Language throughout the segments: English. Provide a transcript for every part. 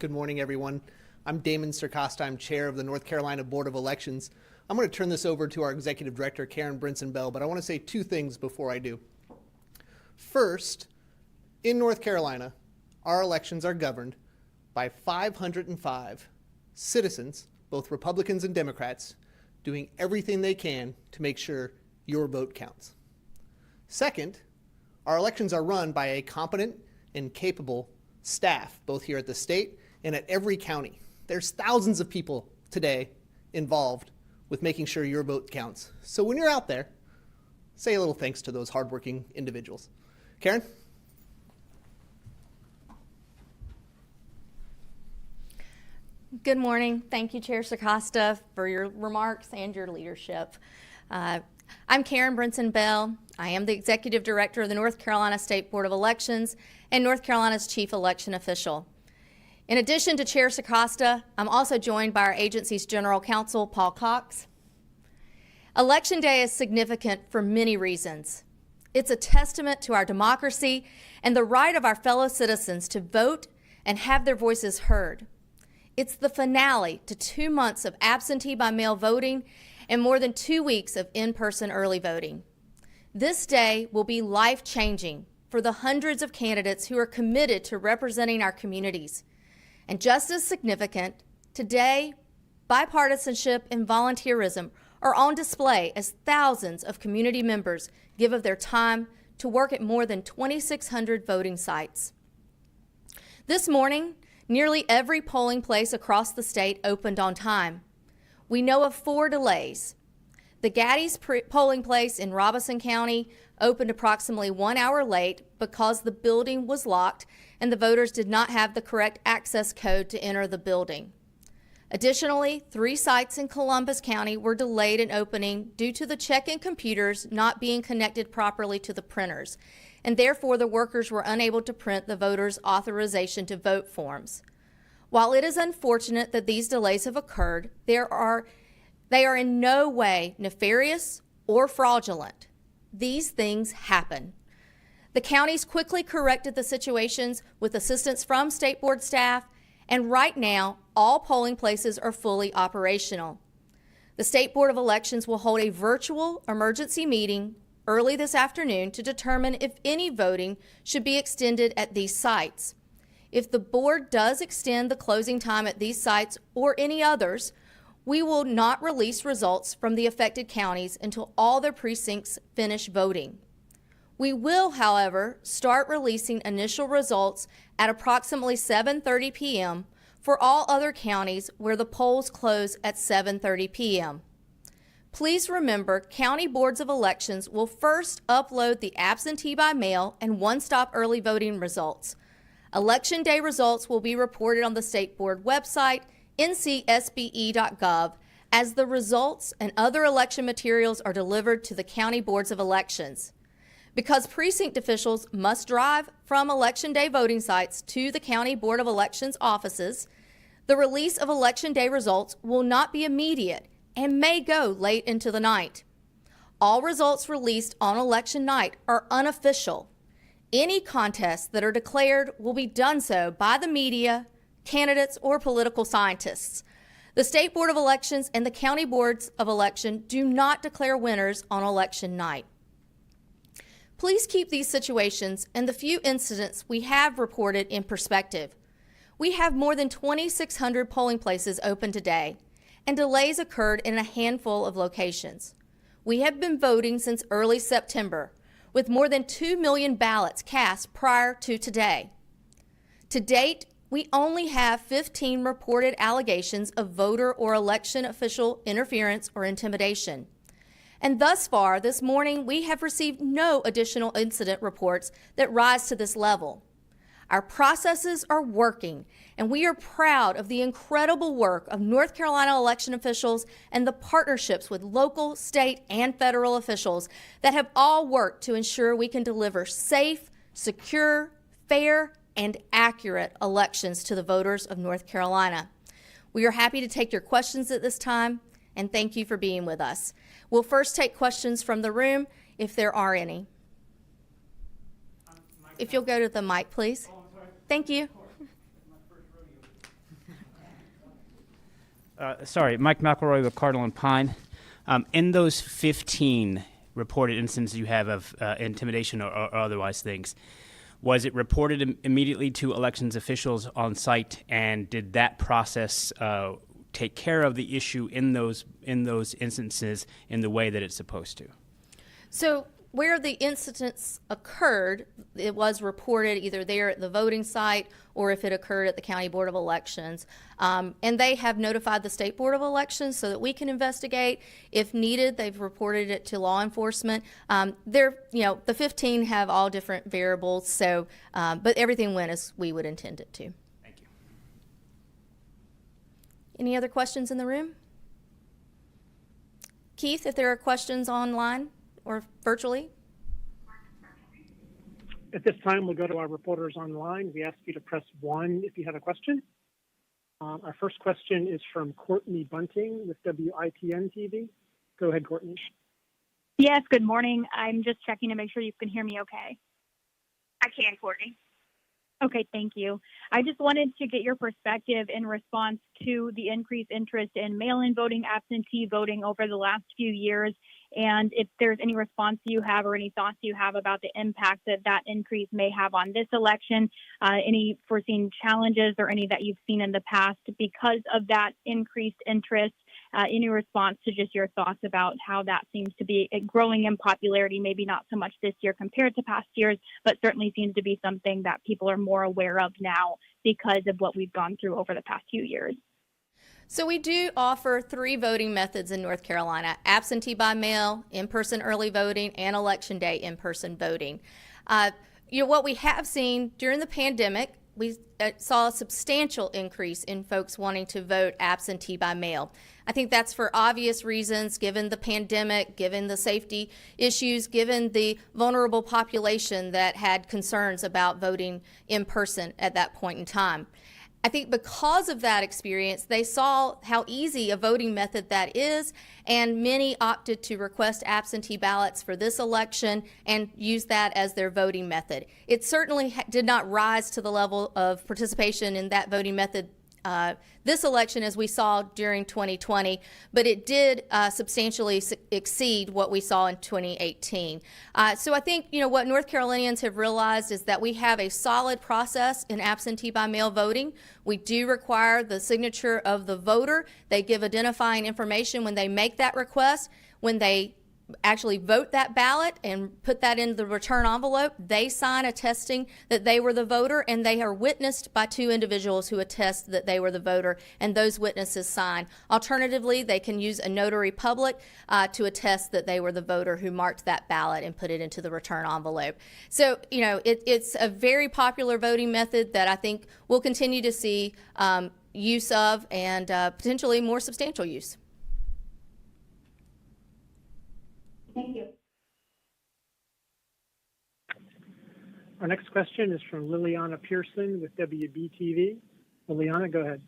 Good morning, everyone. I'm Damon Circosta. I'm chair of the North Carolina Board of Elections. I'm going to turn this over to our executive director, Karen Brinson Bell, but I want to say two things before I do. First, in North Carolina, our elections are governed by 505 citizens, both Republicans and Democrats, doing everything they can to make sure your vote counts. Second, our elections are run by a competent and capable staff, both here at the state and at every county. There's thousands of people today involved with making sure your vote counts. So when you're out there, say a little thanks to those hardworking individuals. Karen? Good morning. Thank you, Chair Circosta, for your remarks and your leadership. I'm Karen Brinson Bell. I am the Executive Director of the North Carolina State Board of Elections and North Carolina's Chief Election Official. In addition to Chair Circosta, I'm also joined by our agency's General Counsel, Paul Cox. Election Day is significant for many reasons. It's a testament to our democracy and the right of our fellow citizens to vote and have their voices heard. It's the finale to 2 months of absentee by mail voting and more than 2 weeks of in-person early voting. This day will be life-changing for the hundreds of candidates who are committed to representing our communities. And just as significant, today, bipartisanship and volunteerism are on display as thousands of community members give of their time to work at more than 2,600 voting sites. This morning, nearly every polling place across the state opened on time. We know of 4 delays. The Gaddy's polling place in Robeson County opened approximately 1 hour late because the building was locked and the voters did not have the correct access code to enter the building. Additionally, 3 sites in Columbus County were delayed in opening due to the check-in computers not being connected properly to the printers, and therefore the workers were unable to print the voters' authorization to vote forms. While it is unfortunate that these delays have occurred, they are in no way nefarious or fraudulent. These things happen. The counties quickly corrected the situations with assistance from State Board staff, and right now, all polling places are fully operational. The State Board of Elections will hold a virtual emergency meeting early this afternoon to determine if any voting should be extended at these sites. If the board does extend the closing time at these sites or any others, we will not release results from the affected counties until all their precincts finish voting. We will, however, start releasing initial results at approximately 7:30 p.m. for all other counties where the polls close at 7:30 p.m. Please remember, county boards of elections will first upload the absentee by mail and one-stop early voting results. Election Day results will be reported on the State Board website, ncsbe.gov, as the results and other election materials are delivered to the county boards of elections. Because precinct officials must drive from Election Day voting sites to the County Board of Elections offices, the release of Election Day results will not be immediate and may go late into the night. All results released on election night are unofficial. Any contests that are declared will be done so by the media, candidates, or political scientists. The State Board of Elections and the County Boards of Election do not declare winners on election night. Please keep these situations and the few incidents we have reported in perspective. We have more than 2,600 polling places open today, and delays occurred in a handful of locations. We have been voting since early September, with more than 2 million ballots cast prior to today. To date, we only have 15 reported allegations of voter or election official interference or intimidation. And thus far, this morning, we have received no additional incident reports that rise to this level. Our processes are working, and we are proud of the incredible work of North Carolina election officials and the partnerships with local, state, and federal officials that have all worked to ensure we can deliver safe, secure, fair, and accurate elections to the voters of North Carolina. We are happy to take your questions at this time, and thank you for being with us. We'll first take questions from the room, if there are any. If you'll go to the mic, please. Thank you. Sorry, Mike McElroy with Cardinal and Pine. In those 15 reported instances you have of intimidation or otherwise things, was it reported immediately to elections officials on site, and did that process take care of the issue in those instances in the way that it's supposed to? So where the incidents occurred, it was reported either there at the voting site or if it occurred at the County Board of Elections. And they have notified the State Board of Elections so that we can investigate. If needed, they've reported it to law enforcement. The 15 have all different variables, so but everything went as we would intend it to. Thank you. Any other questions in the room? Keith, if there are questions online or virtually? At this time, we'll go to our reporters online. We ask you to press 1 if you have a question. Our first question is from Courtney Bunting with WIPN TV. Go ahead, Courtney. Yes, good morning. I'm just checking to make sure you can hear me okay. I can, Courtney. Okay, thank you. I just wanted to get your perspective in response to the increased interest in mail-in voting, absentee voting over the last few years, and if there's any response you have or any thoughts you have about the impact that that increase may have on this election, any foreseen challenges or any that you've seen in the past because of that increased interest. Any response to just your thoughts about how that seems to be growing in popularity, maybe not so much this year compared to past years, but certainly seems to be something that people are more aware of now because of what we've gone through over the past few years. So we do offer 3 voting methods in North Carolina: absentee by mail, in-person early voting, and election day in-person voting. What we have seen during the pandemic, we saw a substantial increase in folks wanting to vote absentee by mail. I think that's for obvious reasons, given the pandemic, given the safety issues, given the vulnerable population that had concerns about voting in person at that point in time. I think because of that experience, they saw how easy a voting method that is, and many opted to request absentee ballots for this election and use that as their voting method. It certainly did not rise to the level of participation in that voting method this election as we saw during 2020, but it did substantially exceed what we saw in 2018. So I think, what North Carolinians have realized is that we have a solid process in absentee by mail voting. We do require the signature of the voter. They give identifying information when they make that request. When they actually vote that ballot and put that in the return envelope, they sign attesting that they were the voter, and they are witnessed by 2 individuals who attest that they were the voter, and those witnesses sign. Alternatively, they can use a notary public to attest that they were the voter who marked that ballot and put it into the return envelope. So, it's a very popular voting method that I think we'll continue to see use of, and potentially more substantial use. Thank you. Our next question is from Liliana Pearson with WBTV. Liliana, go ahead.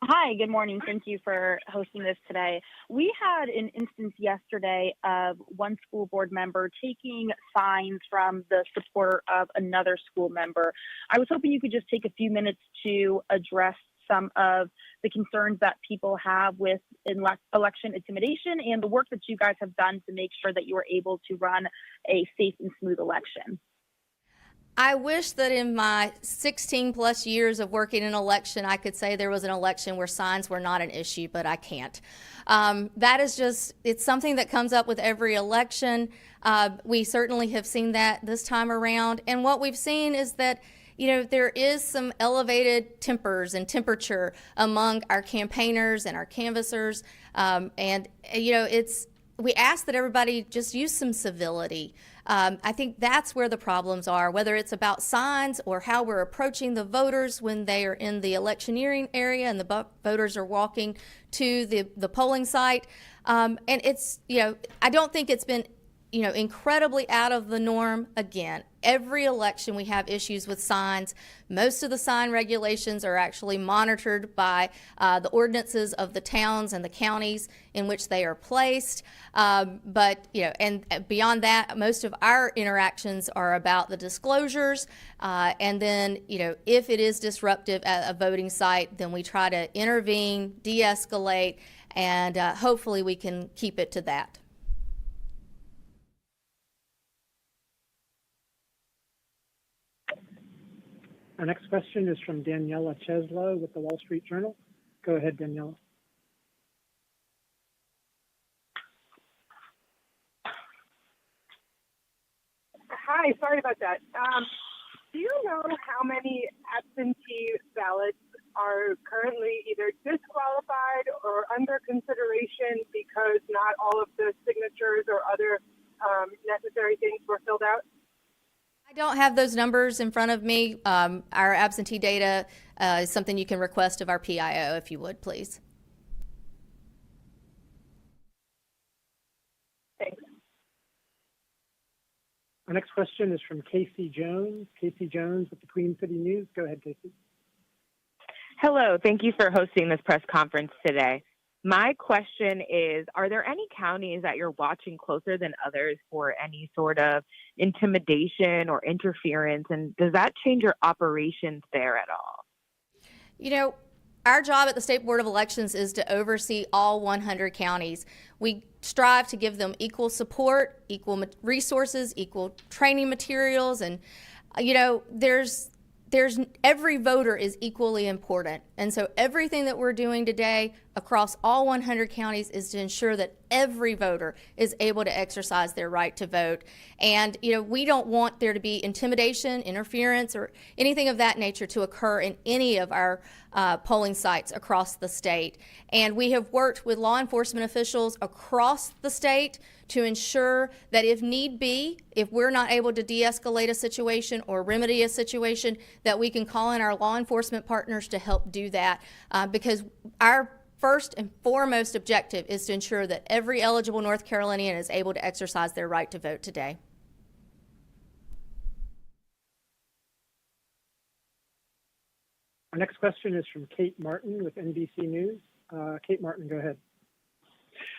Hi, good morning. Thank you for hosting this today. We had an instance yesterday of one school board member taking signs from the supporter of another school member. I was hoping you could just take a few minutes to address some of the concerns that people have with election intimidation and the work that you guys have done to make sure that you are able to run a safe and smooth election. I wish that in my 16 plus years of working in election, I could say there was an election where signs were not an issue, but I can't. That is just, it's something that comes up with every election. We certainly have seen that this time around. And what we've seen is that there is some elevated tempers and temperature among our campaigners and our canvassers. We ask that everybody just use some civility. I think that's where the problems are, whether it's about signs or how we're approaching the voters when they are in the electioneering area and the voters are walking to the polling site. And it's, I don't think it's been incredibly out of the norm. Again, every election we have issues with signs. Most of the sign regulations are actually monitored by the ordinances of the towns and the counties in which they are placed. But and beyond that, most of our interactions are about the disclosures. And then, if it is disruptive at a voting site, then we try to intervene, de-escalate, and hopefully we can keep it to that. Our next question is from Daniela Cheslow with the Wall Street Journal. Go ahead, Daniela. Hi, sorry about that. Do you know how many absentee ballots are currently either disqualified or under consideration because not all of the signatures or other necessary things were filled out? I don't have those numbers in front of me. Our absentee data is something you can request of our PIO, if you would, please. Thanks. Our next question is from Casey Jones. Casey Jones with the Queen City News. Go ahead, Casey. Hello, thank you for hosting this press conference today. My question is, are there any counties that you're watching closer than others for any sort of intimidation or interference? And does that change your operations there at all? Our job at the State Board of Elections is to oversee all 100 counties. We strive to give them equal support, equal resources, equal training materials, and there's every voter is equally important. And so everything that we're doing today across all 100 counties is to ensure that every voter is able to exercise their right to vote. And, we don't want there to be intimidation, interference, or anything of that nature to occur in any of our polling sites across the state. And we have worked with law enforcement officials across the state to ensure that if need be, if we're not able to de-escalate a situation or remedy a situation, that we can call in our law enforcement partners to help do that. Because our first and foremost objective is to ensure that every eligible North Carolinian is able to exercise their right to vote today. Our next question is from Kate Martin with NBC News. Kate Martin, go ahead.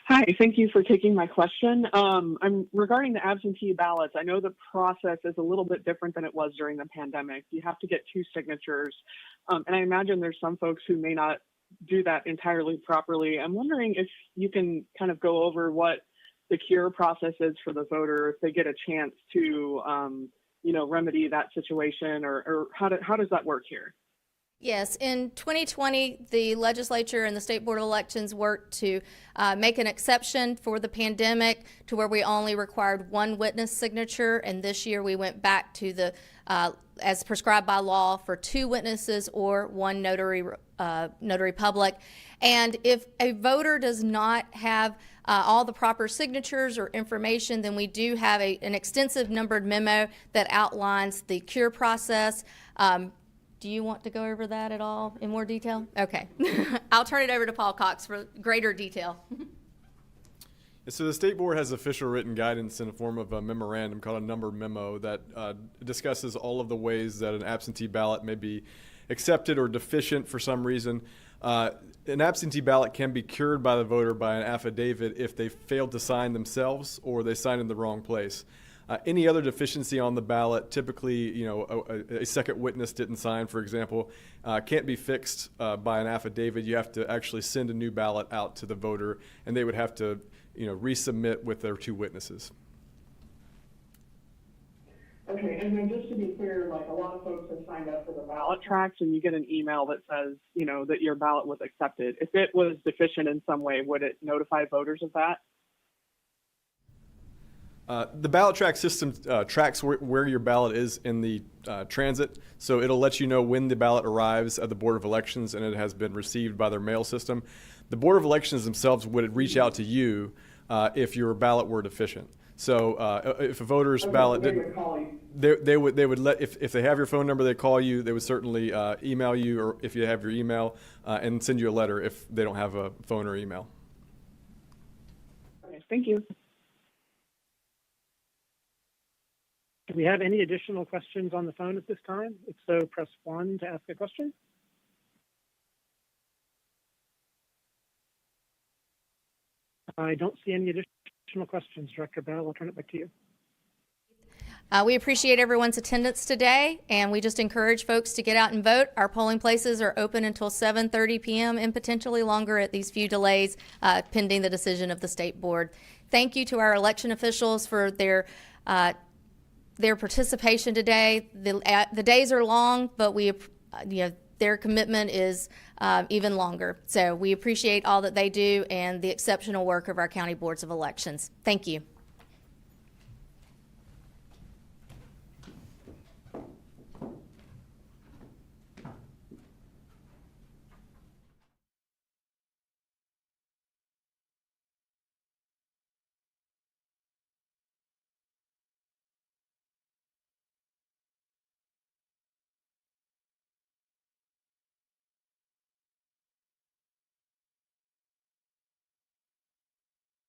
Hi, thank you for taking my question. I'm regarding the absentee ballots. I know the process is a little bit different than it was during the pandemic. You have to get 2 signatures. And I imagine there's some folks who may not do that entirely properly. I'm wondering if you can kind of go over what the cure process is for the voter if they get a chance to, remedy that situation, or how does that work here? Yes, in 2020, the legislature and the State Board of Elections worked to make an exception for the pandemic to where we only required 1 witness signature, and this year we went back to the, as prescribed by law, for 2 witnesses or 1 notary public. And if a voter does not have all the proper signatures or information, then we do have an extensive numbered memo that outlines the cure process. Do you want to go over that at all in more detail? Okay. I'll turn it over to Paul Cox for greater detail. So the State Board has official written guidance in the form of a memorandum called a numbered memo that discusses all of the ways that an absentee ballot may be accepted or deficient for some reason. An absentee ballot can be cured by the voter by an affidavit if they failed to sign themselves or they signed in the wrong place. Any other deficiency on the ballot, typically, a second witness didn't sign, for example, can't be fixed by an affidavit. You have to actually send a new ballot out to the voter, and they would have to, resubmit with their 2 witnesses. Okay, and then just to be clear, like a lot of folks have signed up for the ballot tracks, and you get an email that says, that your ballot was accepted. If it was deficient in some way, would it notify voters of that? The ballot track system tracks where your ballot is in the transit, so it'll let you know when the ballot arrives at the Board of Elections and it has been received by their mail system. The Board of Elections themselves would reach out to you if your ballot were deficient. So if a voter's ballot didn't, they would let, if they have your phone number, they call you. They would certainly email you, or if you have your email, and send you a letter if they don't have a phone or email. Okay, thank you. Do we have any additional questions on the phone at this time? If so, press 1 to ask a question. I don't see any additional questions. Director Bell, I'll turn it back to you. We appreciate everyone's attendance today, and we just encourage folks to get out and vote. Our polling places are open until 7:30 p.m. and potentially longer at these few delays pending the decision of the state board. Thank you to our election officials for their participation today. The days are long, but their commitment is even longer. So we appreciate all that they do and the exceptional work of our county boards of elections. Thank you.